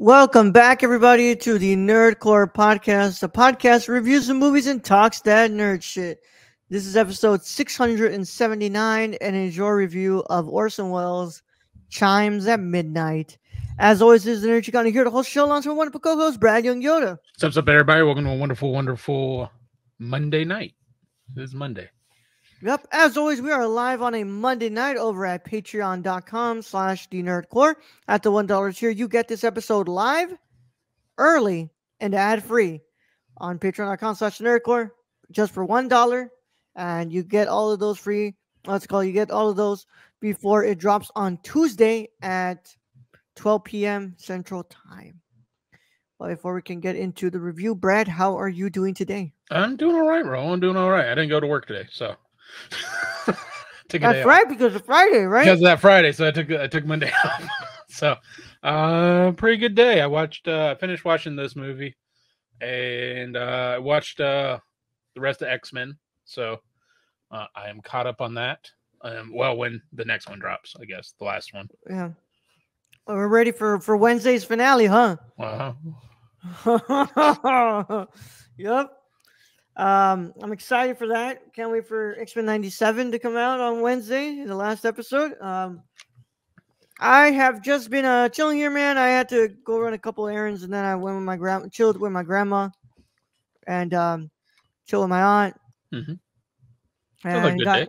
Welcome back, everybody, to the Nerdcore podcast. The podcast reviews the movies and talks that nerd shit. This is episode 679, and it's your review of Orson Welles' Chimes at Midnight. As always, this is the nerd you're gonna hear the whole show along with wonderful co-host Brad Young Yoda. What's up, everybody? Welcome to a wonderful, wonderful Monday night. It is Monday. Yep, as always, we are live on a Monday night over at patreon.com/thenerdcore. At the $1 tier, you get this episode live, early, and ad-free on patreon.com/nerdcore just for $1. And you get all of those free. You get all of those before it drops on Tuesday at 12 p.m. Central Time. But before we can get into the review, Brad, how are you doing today? I'm doing all right, bro. I'm doing all right. I didn't go to work today, so That's right, because it's Friday, right? Because of that Friday, so I took Monday off. So, pretty good day. I finished watching this movie, and I watched the rest of X-Men. So, I am caught up on that. Well, when the next one drops, I guess the last one. Yeah. Well, we're ready for Wednesday's finale, huh? Yep. I'm excited for that. Can't wait for X-Men 97 to come out on Wednesday, the last episode. I have just been chilling here, man. I had to go run a couple errands, and then I went with chilled with my grandma, and chilled with my aunt. Mm-hmm. And like a good day.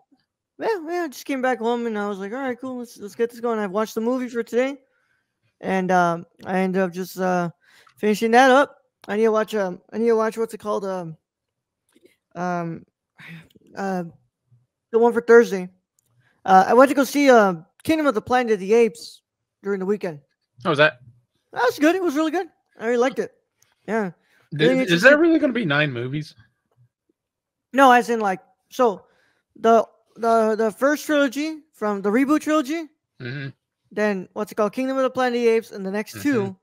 Yeah, just came back home, and I was like, all right, cool, let's get this going. I've watched the movie for today, and I ended up just finishing that up. I need to watch what's it called? The one for Thursday. I went to go see Kingdom of the Planet of the Apes during the weekend. How was that? That was good. It was really good. I really liked it. Yeah. Is there really going to be 9 movies? No, as in like, so the first trilogy from the reboot trilogy, mm-hmm. Then what's it called? Kingdom of the Planet of the Apes, and the next Mm-hmm. 2,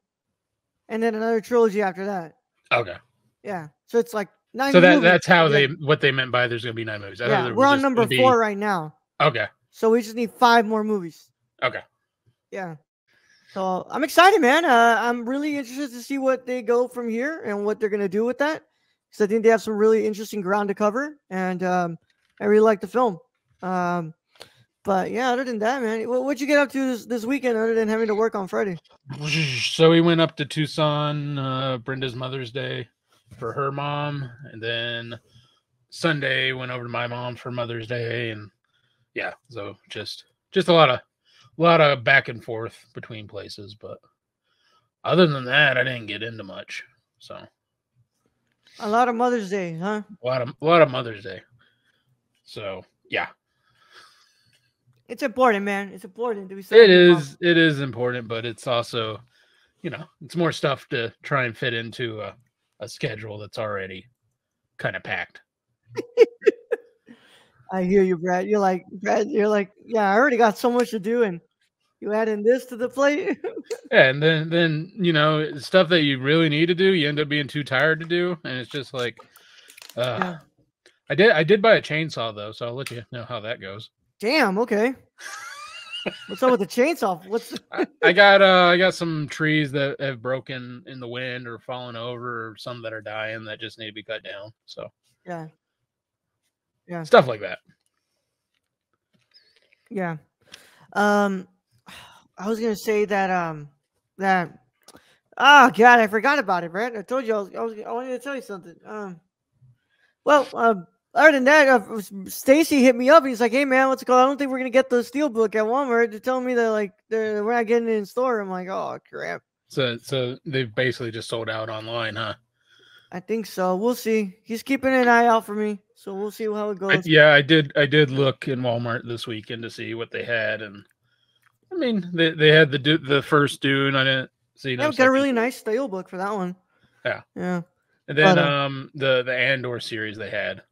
and then another trilogy after that. Okay. Yeah. So it's like 9 so movies. That's how what they meant by there's going to be 9 movies. Yeah, we're on number 4 right now. Okay. So we just need 5 more movies. Okay. Yeah. So I'm excited, man. I'm really interested to see what they go from here and what they're going to do with that. Because I think they have some really interesting ground to cover. And I really like the film. But yeah, other than that, man, what'd you get up to this weekend other than having to work on Friday? So we went up to Tucson, Brenda's Mother's Day for her mom. And then Sunday went over to my mom for Mother's Day. And yeah, so just a lot of back and forth between places, but other than that, I didn't get into much. So a lot of Mother's Day, huh? A lot of Mother's Day. So yeah, it's important, man. It's important. It is important, but it's also, it's more stuff to try and fit into a schedule that's already kind of packed. I hear you, Brad. You're like, yeah, I already got so much to do, and you adding this to the plate. Yeah, and then stuff that you really need to do, you end up being too tired to do, and it's just like, Yeah. I did buy a chainsaw though, so I'll let you know how that goes. Damn. Okay. What's up with the chainsaw? I got some trees that have broken in the wind or fallen over, or some that are dying that just need to be cut down. So yeah, stuff like that. Yeah. I was gonna say that oh god, I forgot about it, Brett. I told you I wanted to tell you something. Other than that, Stacy hit me up. He's like, "Hey man, what's it called? I don't think we're gonna get the Steelbook at Walmart." They're telling me that we're not getting it in store. I'm like, "Oh crap." So they've basically just sold out online, huh? I think so. We'll see. He's keeping an eye out for me, so we'll see how it goes. I did look in Walmart this weekend to see what they had, and I mean they had the first Dune. I didn't see. Yeah, we got a really nice Steelbook for that one. Yeah. Yeah. And then the Andor series they had.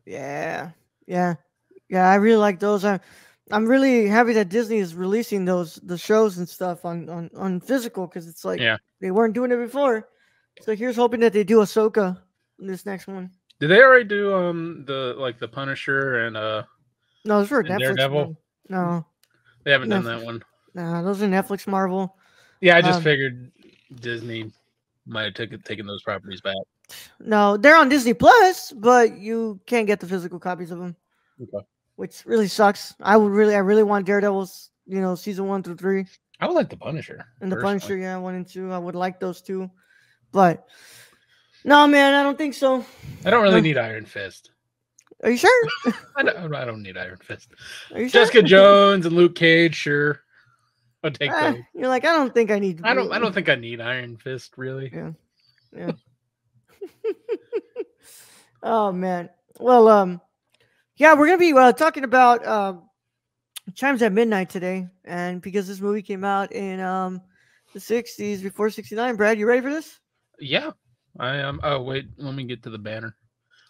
Yeah. I really like those. I'm really happy that Disney is releasing the shows and stuff on physical, because it's like they weren't doing it before. So here's hoping that they do Ahsoka in this next one. Did they already do the Punisher and No, it's for Netflix. Daredevil? No, they haven't done that one. Nah, those are Netflix Marvel. Yeah, I just figured Disney might have taken those properties back. No, they're on Disney Plus, but you can't get the physical copies of them, Okay. which really sucks. I really want Daredevil's, season 1 through 3, I would like the Punisher and the personally. Punisher. Yeah, 1 and 2. I would like those two, but no, man, I don't think so. I don't really No. need Iron Fist. Are you sure? I don't need Iron Fist. Are you sure? Jessica Jones and Luke Cage, sure. I'll take those. You're like, I don't think I need. I don't think I need Iron Fist really. Yeah. Yeah. Oh man. Well, yeah, we're gonna be talking about Chimes at Midnight today, and because this movie came out in the '60s before '69. Brad, you ready for this? Yeah, I am. Oh wait, let me get to the banner.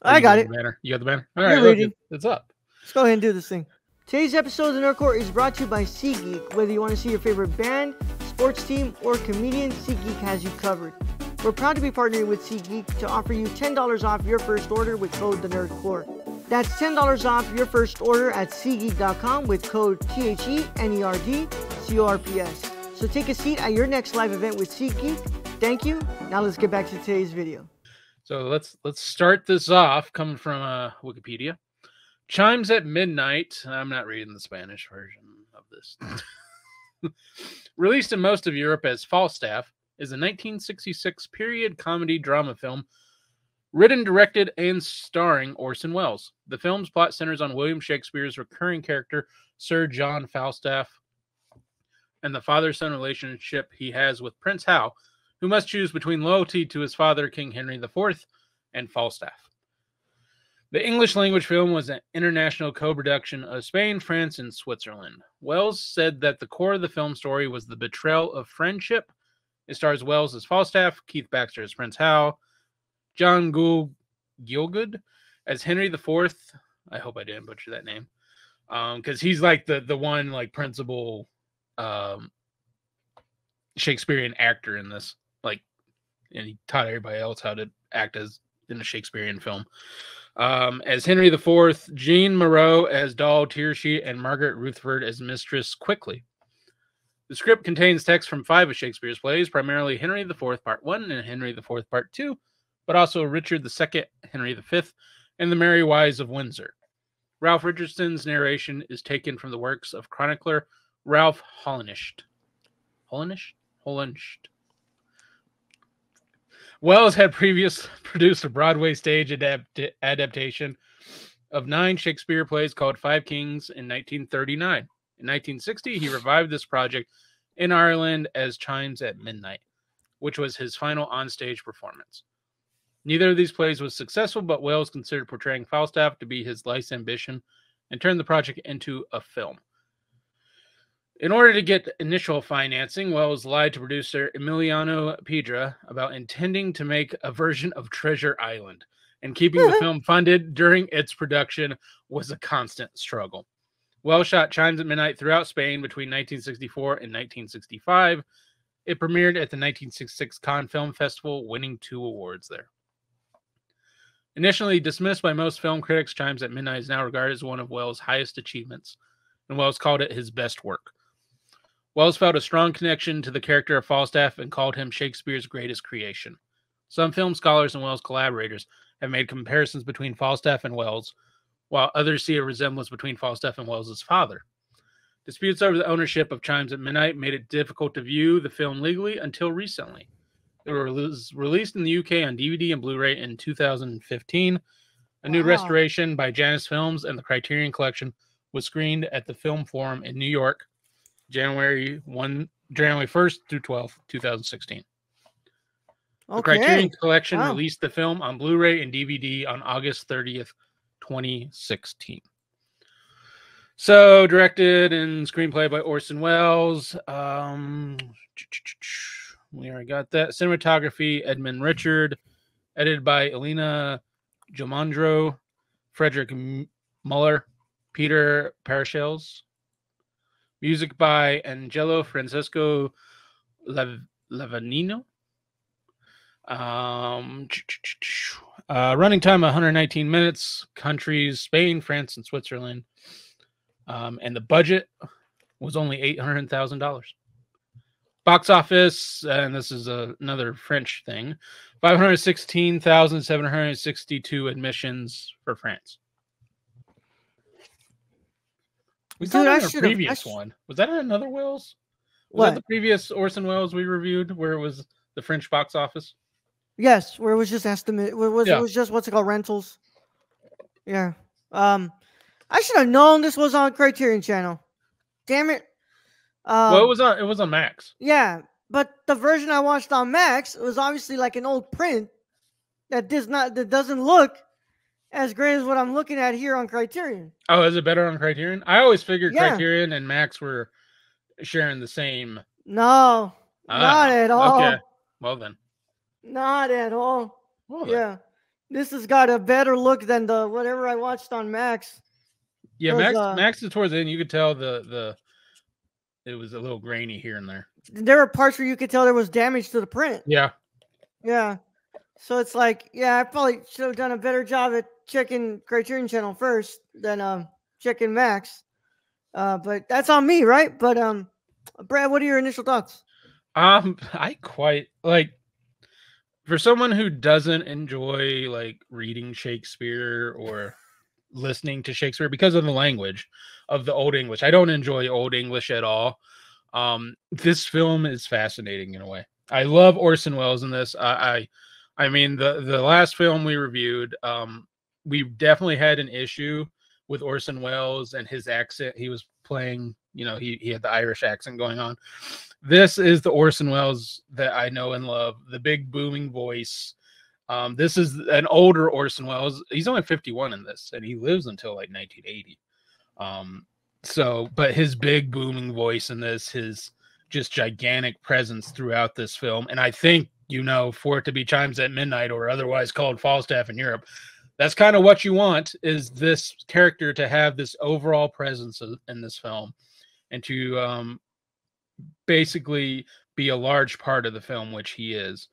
I got it. The banner. You got the banner. All You're right, reading. It's up. Let's go ahead and do this thing. Today's episode of the Nerd Court is brought to you by SeatGeek. Whether you want to see your favorite band, sports team, or comedian, SeatGeek has you covered. We're proud to be partnering with SeatGeek to offer you $10 off your first order with code TheNerdCourt. That's $10 off your first order at SeatGeek.com with code THENERDCORPS. So take a seat at your next live event with SeatGeek. Thank you. Now let's get back to today's video. So let's start this off coming from Wikipedia. Chimes at Midnight. I'm not reading the Spanish version of this. Released in most of Europe as Falstaff, is a 1966 period comedy drama film written, directed, and starring Orson Welles. The film's plot centers on William Shakespeare's recurring character, Sir John Falstaff, and the father-son relationship he has with Prince Hal, who must choose between loyalty to his father, King Henry IV, and Falstaff. The English-language film was an international co-production of Spain, France, and Switzerland. Welles said that the core of the film story was the betrayal of friendship. It stars Welles as Falstaff, Keith Baxter as Prince Hal, John Gielgud as Henry IV. I hope I didn't butcher that name, because he's like the one like principal Shakespearean actor in this. Like, and he taught everybody else how to act as in a Shakespearean film. As Henry IV, Jean Moreau as Doll Tearsheet, and Margaret Rutherford as Mistress Quickly. The script contains text from 5 of Shakespeare's plays, primarily Henry IV Part 1 and Henry IV Part 2, but also Richard II, Henry V, and The Merry Wives of Windsor. Ralph Richardson's narration is taken from the works of chronicler Ralph Hollinshed. Welles had previously produced a Broadway stage adaptation of 9 Shakespeare plays called Five Kings in 1939. In 1960, he revived this project in Ireland as Chimes at Midnight, which was his final onstage performance. Neither of these plays was successful, but Welles considered portraying Falstaff to be his life's ambition and turned the project into a film. In order to get initial financing, Welles lied to producer Emiliano Piedra about intending to make a version of Treasure Island, and keeping the film funded during its production was a constant struggle. Welles shot Chimes at Midnight throughout Spain between 1964 and 1965. It premiered at the 1966 Cannes Film Festival, winning 2 awards there. Initially dismissed by most film critics, Chimes at Midnight is now regarded as one of Welles' highest achievements, and Welles called it his best work. Welles felt a strong connection to the character of Falstaff and called him Shakespeare's greatest creation. Some film scholars and Welles collaborators have made comparisons between Falstaff and Welles, while others see a resemblance between Falstaff and Welles' father. Disputes over the ownership of Chimes at Midnight made it difficult to view the film legally until recently. It was released in the UK on DVD and Blu-ray in 2015. A new restoration by Janus Films and the Criterion Collection was screened at the Film Forum in New York, January 1st through 12th, 2016. The Criterion Collection released the film on Blu-ray and DVD on August 30th, 2016. So, directed and screenplay by Orson Welles. We already got that. Cinematography, Edmund Richard. Edited by Elena Jomandro, Frederick Muller, Peter Parashels. Music by Angelo Francesco Lavanino. Running time 119 minutes. Countries Spain, France, and Switzerland. And the budget was only $800,000. Box office, and this is another French thing, 516,762 admissions for France. We saw Dude, that I in a should have. previous one. Was that another Welles? Was What? that the previous Orson Welles we reviewed, where it was the French box office? Yes, where it was just estimate. Where it Yeah. was just what's it called, rentals. Yeah. I should have known this was on Criterion Channel. Damn it. Well, it was on Max. Yeah, but the version I watched on Max was obviously like an old print that doesn't look as great as what I'm looking at here on Criterion. Oh, is it better on Criterion? I always figured Yeah. Criterion and Max were sharing the same. No, not at all. Okay. Well then. Not at all. Well then. Yeah. This has got a better look than the whatever I watched on Max. Yeah, 'Cause, Max is towards the end. You could tell it was a little grainy here and there. There were parts where you could tell there was damage to the print. Yeah. Yeah. So it's like, yeah, I probably should have done a better job at checking Criterion Channel first than checking Max. But that's on me, right? But Brad, what are your initial thoughts? I quite like, for someone who doesn't enjoy like reading Shakespeare or listening to Shakespeare because of the language of the Old English. I don't enjoy Old English at all. This film is fascinating in a way. I love Orson Welles in this. I mean, the last film we reviewed, we definitely had an issue with Orson Welles and his accent. He was playing, he had the Irish accent going on. This is the Orson Welles that I know and love, the big booming voice. This is an older Orson Welles. He's only 51 in this, and he lives until like 1980. But his big booming voice in this, his just gigantic presence throughout this film, and I think, for it to be Chimes at Midnight, or otherwise called Falstaff in Europe, that's kind of what you want, is this character to have this overall presence in this film, and to basically be a large part of the film, which he is.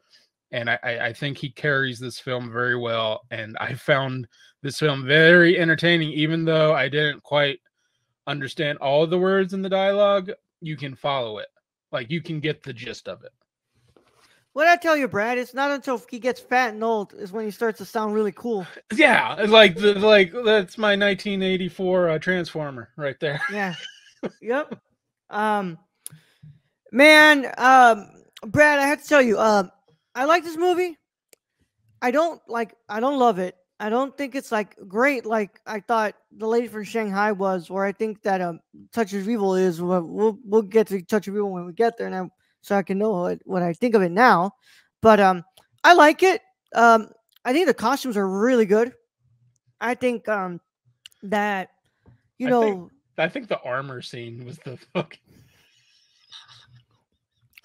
And I think he carries this film very well. And I found this film very entertaining, even though I didn't quite understand all of the words in the dialogue. You can follow it. Like, you can get the gist of it. What I tell you, Brad, it's not until he gets fat and old is when he starts to sound really cool. Yeah, like that's my 1984 Transformer right there. Yeah. Yep. Man, Brad, I have to tell you, I like this movie. I don't love it. I don't think it's like great like I thought The Lady from Shanghai was, or I think that Touch of Evil is. We'll get to Touch of Evil when we get there, and so I can know what I think of it now. But I like it. I think the costumes are really good. I think that I think the armor scene was the fucking.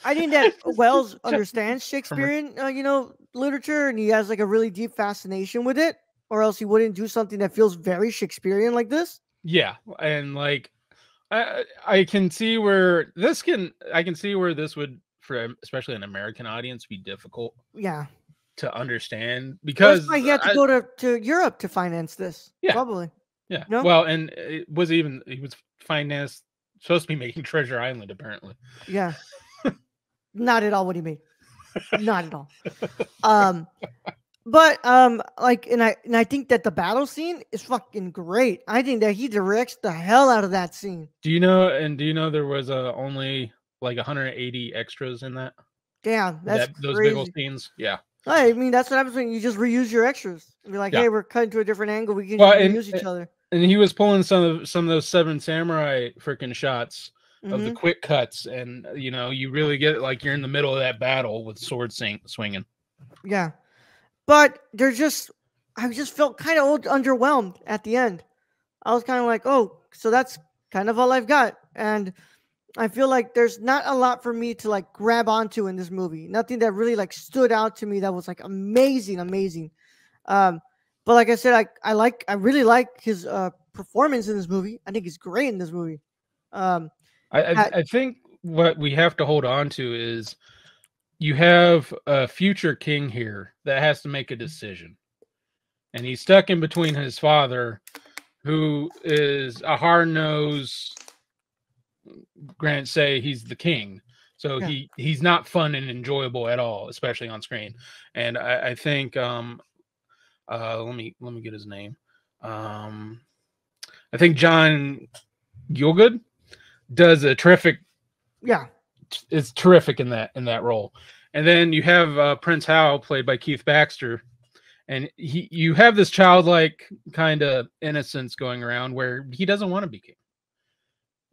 I think that Wells understands Shakespearean, literature, and he has like a really deep fascination with it, or else he wouldn't do something that feels very Shakespearean like this. Yeah, and like I can see where this would, for especially an American audience, be difficult. Yeah, to understand, because he had to go to Europe to finance this. Yeah, probably. Yeah. No? Well, and he was financed, supposed to be making Treasure Island, apparently. Yeah. Not at all what he made. Not at all. But I think that the battle scene is fucking great. I think that he directs the hell out of that scene. Do you know there was only like 180 extras in that? Yeah, those big old scenes. Yeah. I mean, that's what happens when you just reuse your extras. And be like, Yeah. hey, we're cutting to a different angle. We can reuse each other. And he was pulling some of those Seven Samurai freaking shots of the quick cuts, and you really get like you're in the middle of that battle with sword swinging. Yeah, but I just felt kind of underwhelmed at the end. I was kind of like, oh, so that's kind of all I've got, and I feel like there's not a lot for me to like grab onto in this movie. Nothing that really like stood out to me that was like amazing. But like I said, I really like his performance in this movie. I think he's great in this movie. I think what we have to hold on to is you have a future king here that has to make a decision. And he's stuck in between his father, who is a hard-nosed, say he's the king. So Yeah. he's not fun and enjoyable at all, especially on screen. And I think let me get his name. Um, I think John Gielgud does a terrific Yeah. is terrific in that role. And then you have Prince Hal played by Keith Baxter, and you have this childlike kind of innocence going around where he doesn't want to be king.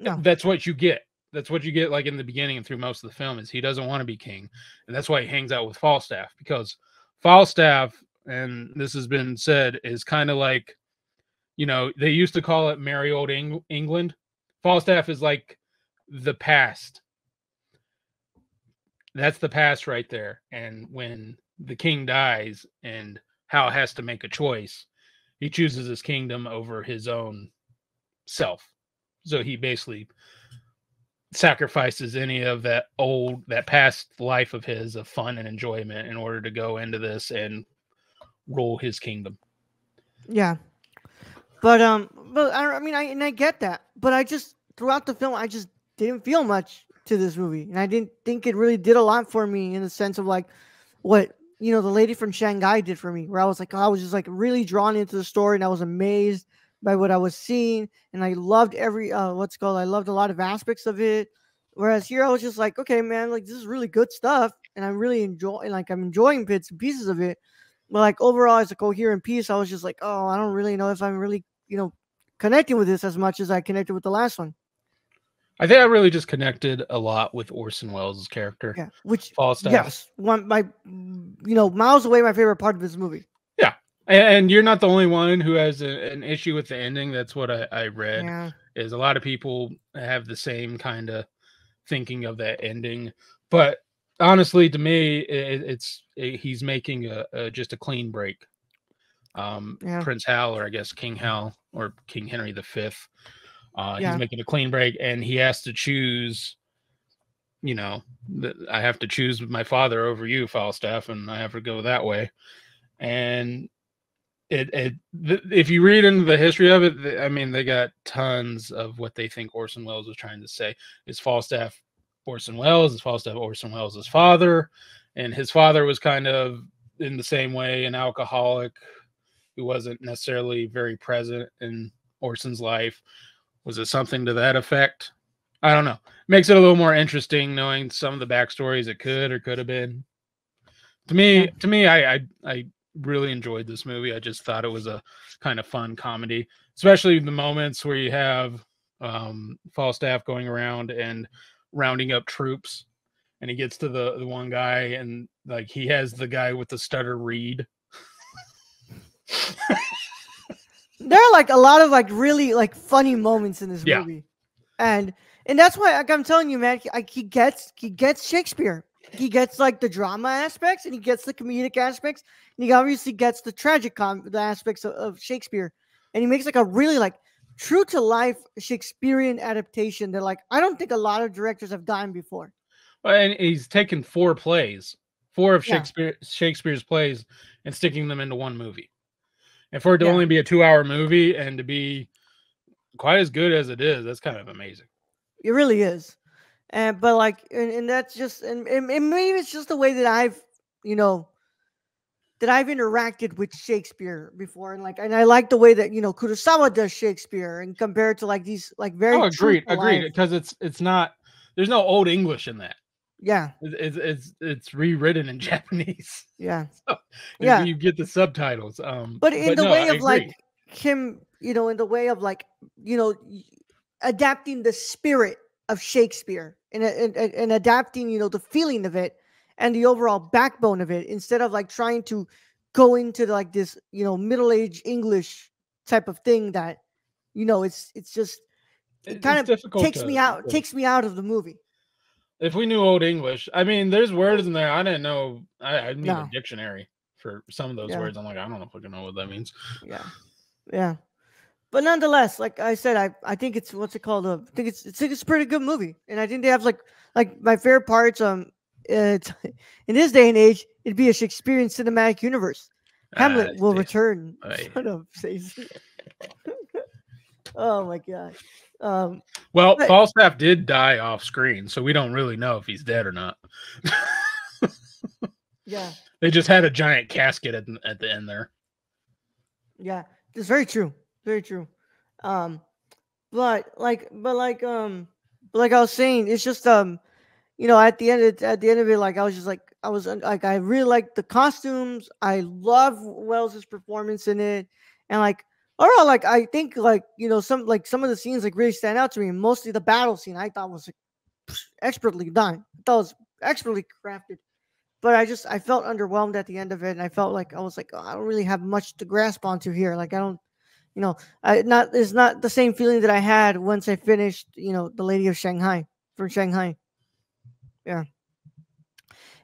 No. That's what you get. That's what you get like in the beginning and through most of the film is he doesn't want to be king, and that's why he hangs out with Falstaff because Falstaff, and this has been said, is kind of like they used to call it merry old England. Falstaff is like the past. That's the past right there. And when the king dies and Hal has to make a choice, he chooses his kingdom over his own self. So he basically sacrifices any of that past life of his of fun and enjoyment in order to go into this and rule his kingdom. Yeah. But I mean, I get that, but I just throughout the film, I just didn't feel much to this movie, and I didn't think it really did a lot for me in the sense of like what the lady from Shanghai did for me, where I was like, I was just like really drawn into the story, and I was amazed by what I was seeing, and I loved every I loved a lot of aspects of it. Whereas here, I was just like, okay, man, like this is really good stuff, and I'm enjoying bits and pieces of it. But like overall, as a coherent piece, I was just like, oh, I don't really know if I'm really, connecting with this as much as I connected with the last one. I think I really just connected a lot with Orson Welles' character, Yeah, which Falstaff. yes, miles away my favorite part of this movie. Yeah, and you're not the only one who has an issue with the ending. That's what I read. Yeah, Is a lot of people have the same kind of thinking of that ending, but honestly, to me, he's making just a clean break. yeah, Prince Hal, or I guess King Hal, or King Henry V. He's yeah, making a clean break, and he has to choose. I have to choose my father over you, Falstaff, and I have to go that way. And if you read into the history of it, I mean, they got tons of what they think Orson Welles was trying to say. Is Falstaff Orson Welles? Is Falstaff Orson Welles' father? And his father was kind of in the same way an alcoholic who wasn't necessarily very present in Orson's life. Was it something to that effect? I don't know. Makes it a little more interesting knowing some of the backstories it could or could have been. To me, I really enjoyed this movie. I just thought it was a kind of fun comedy, especially the moments where you have Falstaff going around and rounding up troops, and he gets to the one guy, and like he has the guy with the stutter read. there are like a lot of like really like funny moments in this Yeah. movie, and that's why, like I'm telling you, man, he gets Shakespeare. He gets like the drama aspects, and he gets the comedic aspects, and he obviously gets the the aspects of Shakespeare, and he makes like a really like true to life Shakespearean adaptation that like I don't think a lot of directors have done before. And he's taken four of Yeah, Shakespeare's plays, and sticking them into one movie. And for it to yeah, only be a 2-hour movie and to be quite as good as it is, that's kind of amazing. it really is. And but like, and that's just, and maybe it's just the way that you know, I've interacted with Shakespeare before, and like, and I like the way that Kurosawa does Shakespeare, and compared to like these like very Oh, true agreed, to life. because it's not, there's no old English in that. Yeah, It's rewritten in Japanese. yeah, So, yeah. you get the subtitles. But in But the no, way I of like agree. him, in the way of like you know, adapting the spirit of Shakespeare, and adapting the feeling of it and the overall backbone of it, instead of like trying to go into like this middle-aged English type of thing that it's just it kind It's of difficult takes me out of the movie. if we knew old English. I mean, there's words in there I didn't know. I need a No, dictionary for some of those yeah, words. I'm like, I don't know if I can know what that means. yeah, yeah. But nonetheless, like I said, I think it's what's it called? I think it's a pretty good movie, and I think they have like my favorite parts. It's, in this day and age, it'd be a Shakespearean cinematic universe. Hamlet will Stacey. return. I, Shut up, Stacey. Oh my god. Um, Well, but Falstaff did die off screen, so we don't really know if he's dead or not. yeah, They just had a giant casket at the end there. yeah, it's very true. Very true. Um, but like I was saying, it's just at the end of it, like I was just like like I really liked the costumes. I love Wells's performance in it, and like overall, like I think some of the scenes like really stand out to me. Mostly the battle scene I thought was like, expertly done. I thought it was expertly crafted. But I felt underwhelmed at the end of it, and I felt like I was like, oh, I don't really have much to grasp onto here. Like I don't, you know, I not it's not the same feeling that I had once I finished, the Lady of Shanghai from Shanghai. Yeah.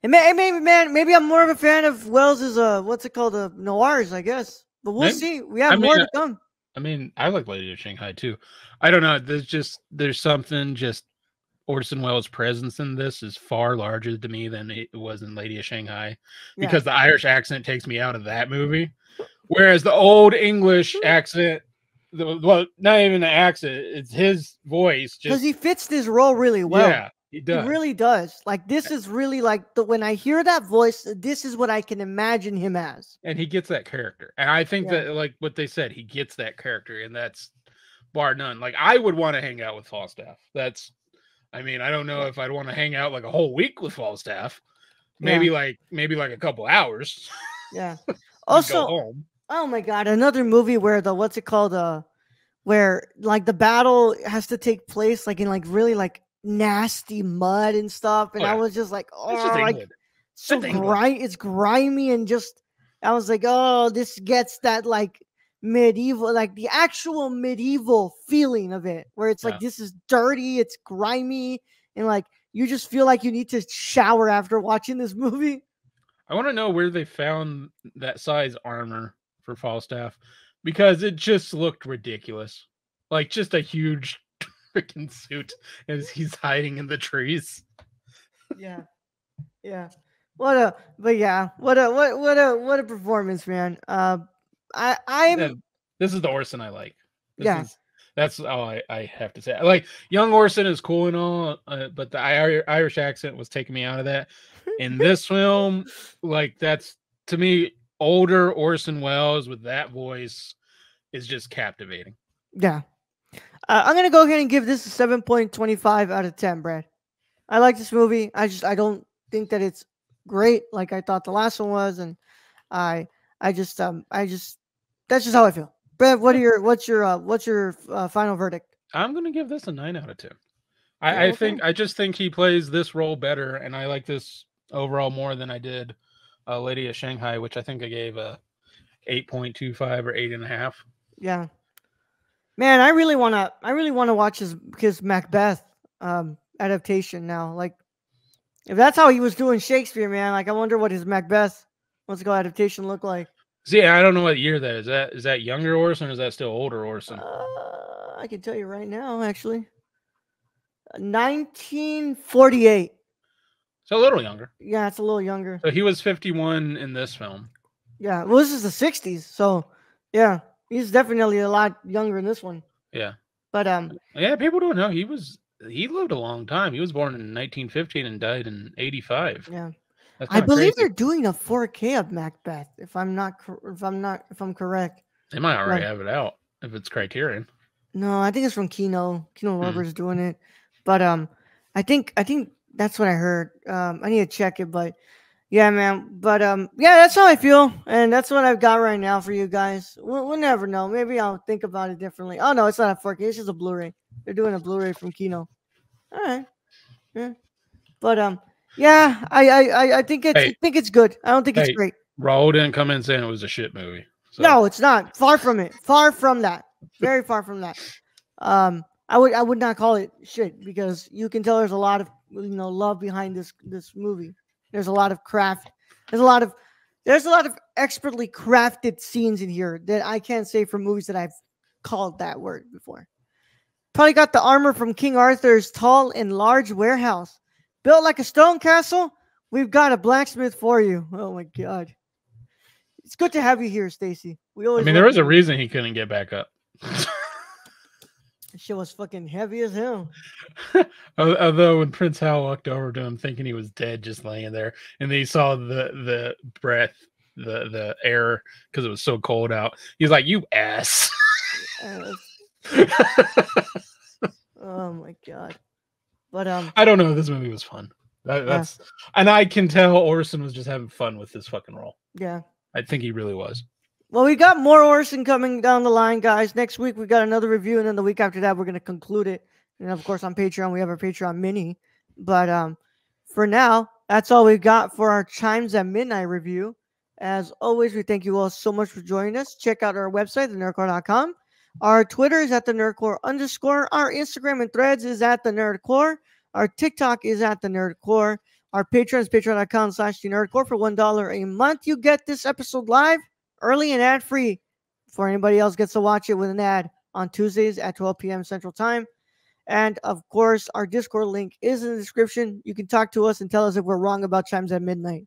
And maybe, man, maybe I'm more of a fan of Wells's what's it called, noirs, I guess. But we'll Maybe, see. We I have mean, more to come. I like Lady of Shanghai too. I don't know. There's something just Orson Welles' presence in this is far larger to me than it was in Lady of Shanghai, Yeah. because the Irish accent takes me out of that movie, whereas the old English accent, well, not even the accent, it's his voice. Because Just he fits this role really well. yeah, he He does, really does. Like this is really like when I hear that voice, this is what I can imagine him as. and he gets that character. And I think Yeah. that, like what they said, he gets that character, and that's bar none. Like I would want to hang out with Falstaff. I mean, I don't know Yeah. if I'd want to hang out like a whole week with Falstaff. Yeah. Maybe like a couple hours. Yeah. Then go Also, home. oh my god, another movie where the what's it called? Where like the battle has to take place like in like really like nasty mud and stuff, Oh and I yeah, was just like, it's just oh, like England. so That's England. it's grimy and just I was like, oh, this gets that like medieval, like the actual medieval feeling of it, where it's like Yeah. this is dirty, it's grimy, and like you just feel like you need to shower after watching this movie. I want to know where they found that size armor for Falstaff, because it just looked ridiculous. Like just a huge freaking suit as he's hiding in the trees. Yeah, yeah. What a performance, man. Yeah, I'm this is the Orson I like. This yeah. is That's all I have to say. Like young Orson is cool and all, but the Irish accent was taking me out of that. In this film, like that's to me older Orson Welles with that voice is just captivating. Yeah. I'm gonna go ahead and give this a 7.25 out of 10, Brad. I like this movie. I don't think that it's great like I thought the last one was, and I I just that's just how I feel. Brad, what's your final verdict? I'm gonna give this a 9 out of 10. Yeah, okay. I just think he plays this role better, and I like this overall more than I did Lady of Shanghai, which I think I gave a 8.25 or 8.5. Yeah. Man, I really wanna watch his Macbeth adaptation now. Like if that's how he was doing Shakespeare, man, like I wonder what his Macbeth what's it called adaptation look like. See, I don't know what year that is. Is that younger Orson, or is that still older Orson? I can tell you right now, actually. 1948. So a little younger. Yeah, it's a little younger. So he was 51 in this film. Yeah, well, this is the 60s, so yeah, he's definitely a lot younger in this one. Yeah. But Yeah, people don't know he lived a long time. He was born in 1915 and died in 85. yeah, That's I kind of believe crazy. they're doing a 4K of Macbeth. If I'm correct. They might already Like, have it out if it's Criterion. no, I think it's from Kino. Kino Hmm. Lorber's doing it, but I think that's what I heard. I need to check it, but yeah, man. But yeah, that's how I feel, and that's what I've got right now for you guys. We'll never know. Maybe I'll think about it differently. Oh no, it's not a 4K. It's just a Blu-ray. They're doing a Blu-ray from Kino. All right. Yeah. But yeah, I Hey, think it's good. I don't think it's hey, great. Raul didn't come in saying it was a shit movie. So No, it's not. Far from it. Far from that. Very far from that. I would not call it shit because you can tell there's a lot of love behind this movie. There's a lot of craft. There's a lot of expertly crafted scenes in here that I can't say for movies that I've called that word before. Probably got the armor from King Arthur's tall and large warehouse. Built like a stone castle, we've got a blacksmith for you. Oh my god. It's good to have you here, Stacy. We I always mean, love there was a you. reason he couldn't get back up. Shit was fucking heavy as hell. Although when Prince Hal walked over to him, thinking he was dead, just laying there, and then he saw the breath, the air, because it was so cold out. He's like, "You ass." Uh, oh my god. But I don't know. This movie was fun. yeah, That's and I can tell Orson was just having fun with this fucking role. yeah. I think he really was. Well, we got more Orson coming down the line, guys. Next week we got another review, and then the week after that we're gonna conclude it. And of course on Patreon we have our Patreon mini. But for now, that's all we got for our Chimes at Midnight review. As always, we thank you all so much for joining us. Check out our website, thenerdcore.com. Our Twitter is at the nerdcore _. Our Instagram and threads is at the nerdcore. Our TikTok is at the nerdcore. Our Patreon is patreon.com/thenerdcore. For $1 a month, you get this episode live, early and ad free, before anybody else gets to watch it with an ad on Tuesdays at 12 p.m. Central Time. And of course, our Discord link is in the description. You can talk to us and tell us if we're wrong about Chimes at Midnight.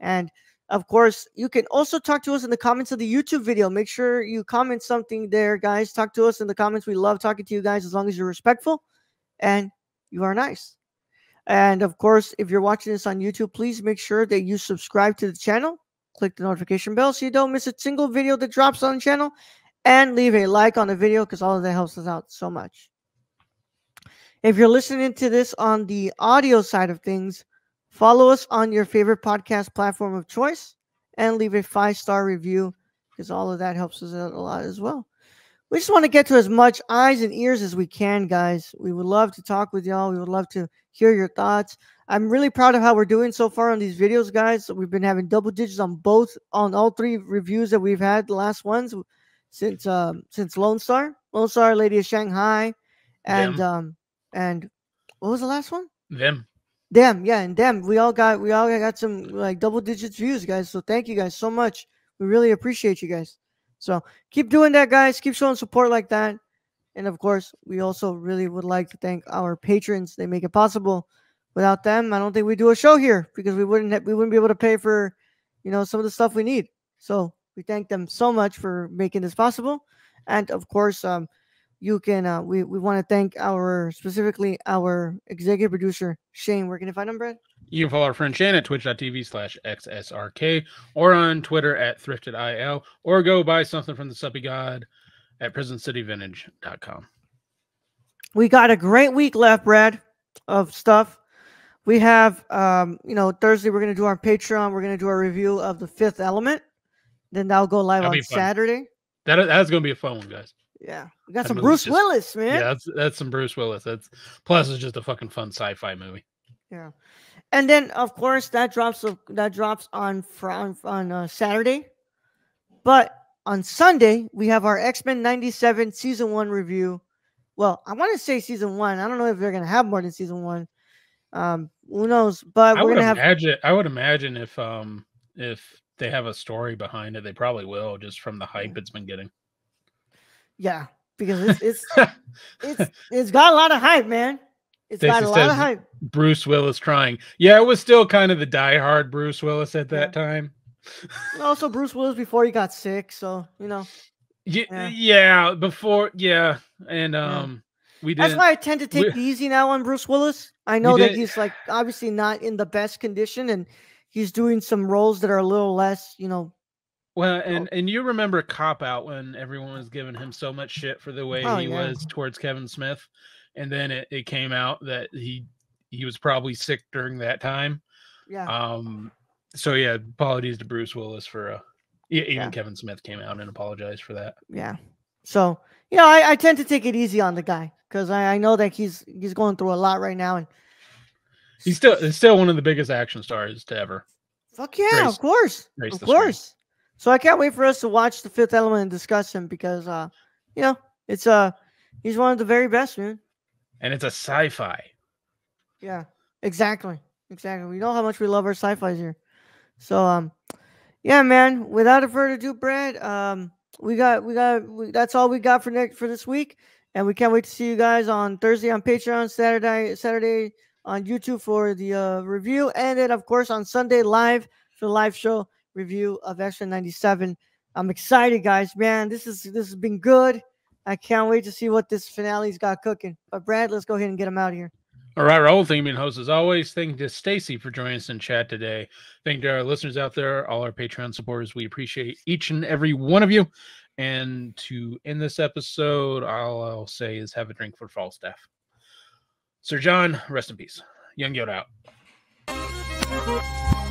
And of course, you can also talk to us in the comments of the YouTube video. Make sure you comment something there, guys. Talk to us in the comments. We love talking to you guys as long as you're respectful and you are nice. And of course, if you're watching this on YouTube, please make sure that you subscribe to the channel. Click the notification bell so you don't miss a single video that drops on the channel. And leave a like on the video because all of that helps us out so much. If you're listening to this on the audio side of things, follow us on your favorite podcast platform of choice and leave a 5-star review because all of that helps us out a lot as well. We just want to get to as much eyes and ears as we can, guys. We would love to talk with y'all. We would love to hear your thoughts. I'm really proud of how we're doing so far on these videos, guys. We've been having double digits on all 3 reviews that we've had, the last ones since Lone Star, Lady of Shanghai, and and what was the last one? Them. Yeah, and them. We all got some like double digits views, guys. So thank you guys so much. We really appreciate you guys. So keep doing that, guys. Keep showing support like that. And of course, we also really would like to thank our patrons. They make it possible. Without them, I don't think we do a show here because we wouldn't be able to pay for, some of the stuff we need. So we thank them so much for making this possible. And of course, you can we want to thank specifically our executive producer Shane. Where can you find him, Brad? You can follow our friend Shane at twitch.tv/xsrk or on Twitter at thriftedil, or go buy something from the Suppy God at prisoncityvintage.com. We got a great week left, Brad, of stuff. We have Thursday we're gonna do our Patreon. We're gonna do our review of The Fifth Element. Then that'll go live on Saturday. That's gonna be a fun one, guys. Yeah, we got some Bruce Willis, man. Yeah, that's some Bruce Willis. Plus it's just a fucking fun sci-fi movie. Yeah, and then of course that drops on Saturday, but on Sunday we have our X-Men '97 season 1 review. Well, I want to say season 1. I don't know if they're gonna have more than season 1. Who knows? But I would imagine if they have a story behind it, they probably will, just from the hype it's been getting. Yeah, because it's got a lot of hype, man. It's got a lot of hype. Bruce Willis crying. Yeah, it was still kind of the diehard Bruce Willis at that time. And also Bruce Willis before he got sick, so Yeah, before, yeah, and we did. That's why I tend to take it easy now on Bruce Willis. I know that he's like obviously not in the best condition, and he's doing some roles that are a little less, Well, and you remember Cop Out when everyone was giving him so much shit for the way he was towards Kevin Smith, and then it came out that he was probably sick during that time. Yeah. So yeah, apologies to Bruce Willis for even Kevin Smith came out and apologized for that. Yeah. So I tend to take it easy on the guy because I know that he's going through a lot right now, and he's still one of the biggest action stars to ever. Fuck yeah, of course. So I can't wait for us to watch The Fifth Element and discuss him because it's he's one of the very best, man. And it's a sci-fi. Yeah, exactly. We know how much we love our sci-fis here. So yeah, man. Without further ado, Brad, that's all we got for this week, and we can't wait to see you guys on Thursday on Patreon, Saturday on YouTube for the review, and then of course on Sunday live for the live show review of X-Men '97. I'm excited, guys. Man, this has been good. I can't wait to see what this finale's got cooking. But Brad, let's go ahead and get him out of here. All right, Raul, thank you, being host as always. Thank you to Stacy for joining us in chat today. Thank you to our listeners out there, all our Patreon supporters. We appreciate each and every one of you. And to end this episode, all I'll say is have a drink for Falstaff. Sir John, rest in peace. Young Yoda out.